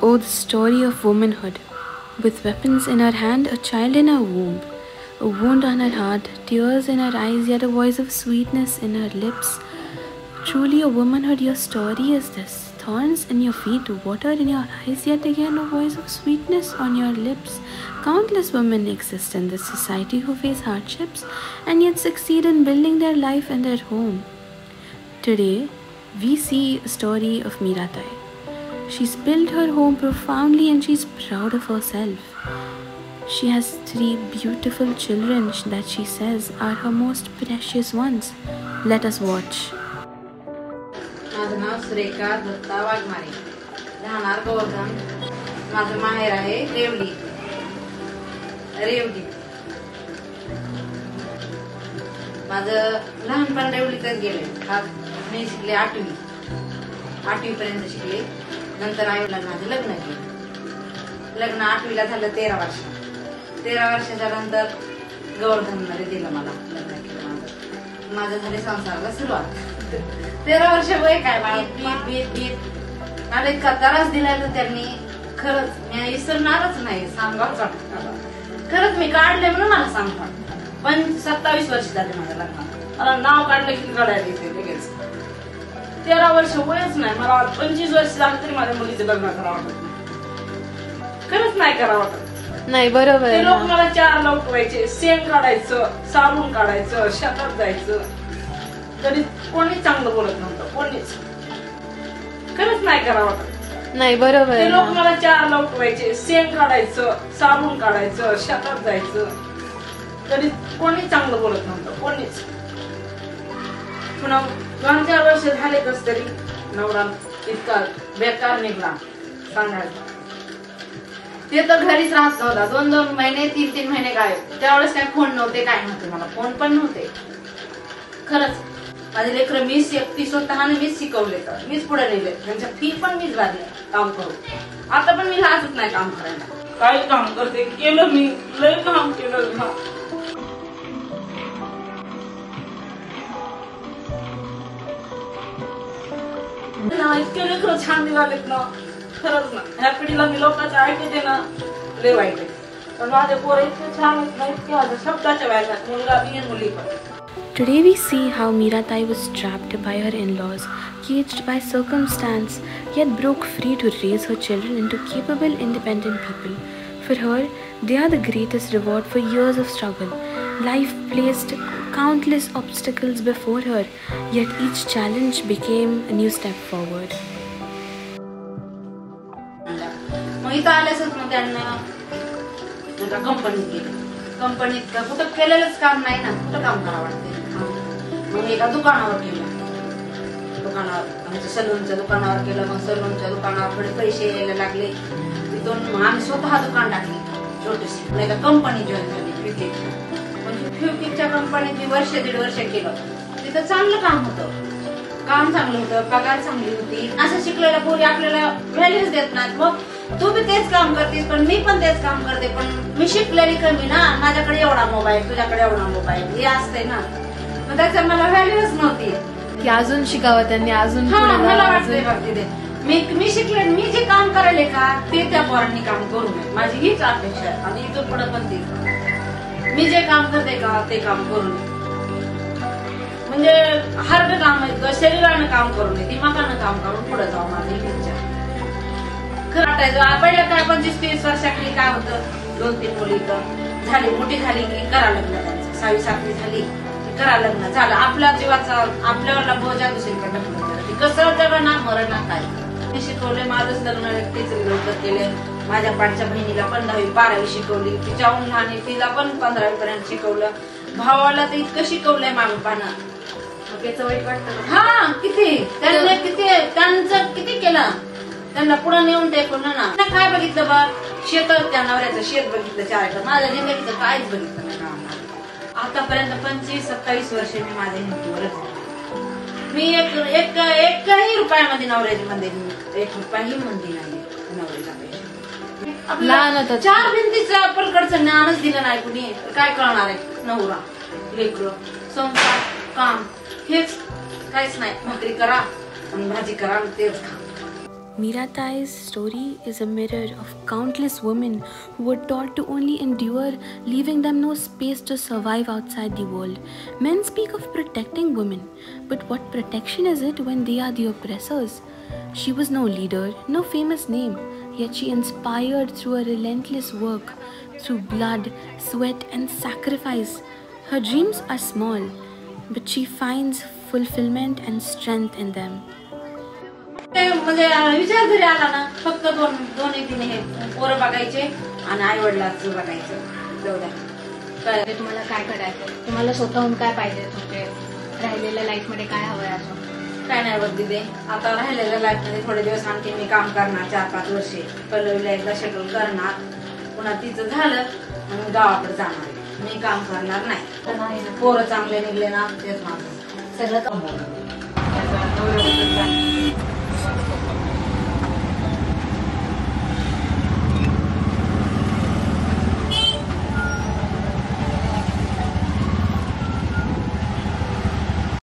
Oh, the story of womanhood. With weapons in her hand, a child in her womb, a wound on her heart, tears in her eyes, yet a voice of sweetness in her lips. Truly a womanhood, your story is this. Thorns in your feet, water in your eyes, yet again a voice of sweetness on your lips. Countless women exist in this society who face hardships and yet succeed in building their life and their home. Today, we see a story of Miratai. She's built her home profoundly and she's proud of herself. She has 3 beautiful children that she says are her most precious ones. Let us watch. माझं नाव सुरेखा दत्ता वाघमारे, राहणार गोवर्धन. माझं माहेर आहे रेवली. माझं लहानपण रेवलीतच गेले. मी शिकले 8वी पर्यंत शिकले. नंतर आईवडिलांनी माझं लग्न केलं. लग्न 8वीला झालं 13 वर्ष. 13 वर्षाच्या नंतर गोवर्धनमध्ये दिलं मला. लग्न केलं माझं झाले संसाराला सुरुवात. 13 वर्ष वय काय बीत मला इतका त्रास दिला तर त्यांनी. खरंच मी विसरणारच नाही. सांगावच वाटत खरंच मी काढले म्हणून मला सांगतात. पण 27 वर्ष झाले माझ्या लग्नाला. मला नाव काढलं की काढायला येते लगेच. 13 वर्ष वयच नाही. मला 25 वर्ष झालं तरी माझ्या मुलीचं लग्न करावं वाटत नाही. खरंच नाही करावं वाटत नाही. बरोबर. ते लोक मला 4 ला उठवायचे. शेण काढायचं, साबून काढायचं, शेतात जायचं. तरी कोणीच चांगलं बोलत नव्हतं. कोणीच. खरंच नाही करावं वाटत नाही. बरोबर. ते लोक मला 4 ला उठवायचे. शेण काढायचं, साबून काढायचं, शेतात जायचं. तरी कोणीच चांगलं बोलत नव्हतं. कोणीच. पुन्हा 2-4 वर्ष झाले कस तरी नवरा इतका बेकार निघला सांगायचं. ते तर घरीच राहत नव्हता. 2-2 महिने 3-3 महिने गायब. त्यावेळेस काय फोन नव्हते, काय नव्हते. मला फोन पण नव्हते. खरंच माझे लेकरं मीच एकटी स्वतःने मीच शिकवले. तर मीच पुढे नेले. त्यांच्या फी पण मीच भरली काम करून. आता पण मी लाजत नाही काम करायला. काय काम करते केलं मी. लय काम केलं. इतके लेकरं छान निघालेत ना. खरंच ना. ह्या पिढीला मी लोकांचं ऐकते ना लय वाईट आहे. पण माझे पोरं इतके छान आहेत ना. इतके माझ्या शब्दाच्या व्याजात. मुलगा बी मुली पण. Today we see how Miratai was trapped by her in-laws, caged by circumstance, yet broke free to raise her children into capable, independent people. For her, they are the greatest reward for years of struggle. Life placed countless obstacles before her, yet each challenge became a new step forward. मग इथं आल्यासच मग त्यांना कंपनीत गेले. कंपनीत कुठं केलेलंच काम नाही ना. कुठं काम करावं वाटते. मग एका दुकानावर गेलं. आमच्या सलूनच्या दुकानावर गेलं. मग सलूनच्या दुकानावर थोडे पैसे यायला लागले. तिथून आम्ही स्वतः दुकान टाकले छोटीशी. नाही का कंपनी जॉईन झाली फ्युकिकच्या. म्हणजे फ्युकिकच्या कंपनीत मी 1-1.5 वर्ष केलं. तिथं चांगलं काम होतं. काम चांगलं होतं. पगार चांगली होती. असं शिकलेल्या पोरी आपल्याला व्हॅल्यूच देत नाहीत. मग तू बी तेच काम करतेस पण मी पण तेच काम करते. पण मी शिकलेली कमी ना. माझ्याकडे एवढा मोबाईल, तुझ्याकडे एवढा मोबाईल, हे असतंय ना. मग त्याच्या मला व्हॅल्यूच नव्हती की अजून शिकावं त्यांनी. अजून मला वाटतंय मी शिकले. मी जे काम करायले का ते त्या पोरांनी काम करू नये. माझी हीच अपेक्षा आहे. आणि इथून पुढे पण तेच. मी जे काम करते का ते काम करू नये. म्हणजे हार्ड काम आहे. शरीरानं काम करू नये. दिमागानं काम करून पुढे जाऊ. माझी इच्छा. खरं वाटायचं पहिल्या काय 25-30 वर्षाखाली काय होतं. 2-3 मुली झाली मोठी झाली की करा लग्न. त्यांचं 6वी-7वी झाली की करा लग्न. झालं आपल्या जीवाचा आपल्याला बोजा दुसरीकडे टाकलं. कसं जगं ना मरण ना काय. मी शिकवले. माझंच लग्न एकटीच लवकर केले. माझ्या पाठच्या बहिणीला पण 10वी-12वी शिकवली. तिच्याहून लहान तिला पण 15वी पर्यंत शिकवलं. भावाला तर इतकं शिकवलंय मागपाना. त्याचं वाईट वाटतं. हा किती त्यांचं किती केलं. त्यांना पुढे नेऊन टेकवलं ना. काय बघितलं बघ. शेत त्या नवऱ्याचं शेत बघितलं 4 एकर. माझ्या जिंदगीचं काहीच बघितलं नाही. आतापर्यंत 25-27 वर्ष मी माझ्या हिंदूवरच. मी एकही रुपयामध्ये नवऱ्याची मंदिर 1 रुपयाही मंदिर नाही. नवऱ्याचा पैसे लहान होतं. 4 भिंतीचं पलकडचं ज्ञानच दिलं नाही कुणी. काय कळणार आहे. नवरा लेकरं संसार काम हेच काहीच नाही. भाकरी करा आणि भाजी करा तेच खा. Miratai's story is a mirror of countless women who were taught to only endure, leaving them no space to survive outside the world. Men speak of protecting women, but what protection is it when they are the oppressors? She was no leader, no famous name, yet she inspired through her relentless work, through blood, sweat, and sacrifice. Her dreams are small, but she finds fulfillment and strength in them. म्हणजे विचार जरी आला ना, फक्त दोन्ही तिने हे पोरं बघायचे आणि आई वडिलांचं बघायचं. जाऊ द्या. तुम्हाला काय करायचं, तुम्हाला स्वतःहून काय पाहिजे, तुमचे राहिलेल्या लाईफ मध्ये काय हवंय अजून? काय नाही बघ दिदे, आता राहिलेल्या लाईफ मध्ये थोडे दिवस आणखी मी काम करणार, 4-5 वर्षे पल्लवीला एकदा शेड्यूल करणार, पुन्हा तिचं झालं म्हणून गावाकडे जाणार. मी काम करणार नाही. पोरं चांगले निघले ना तेच माझं सगळं कमवून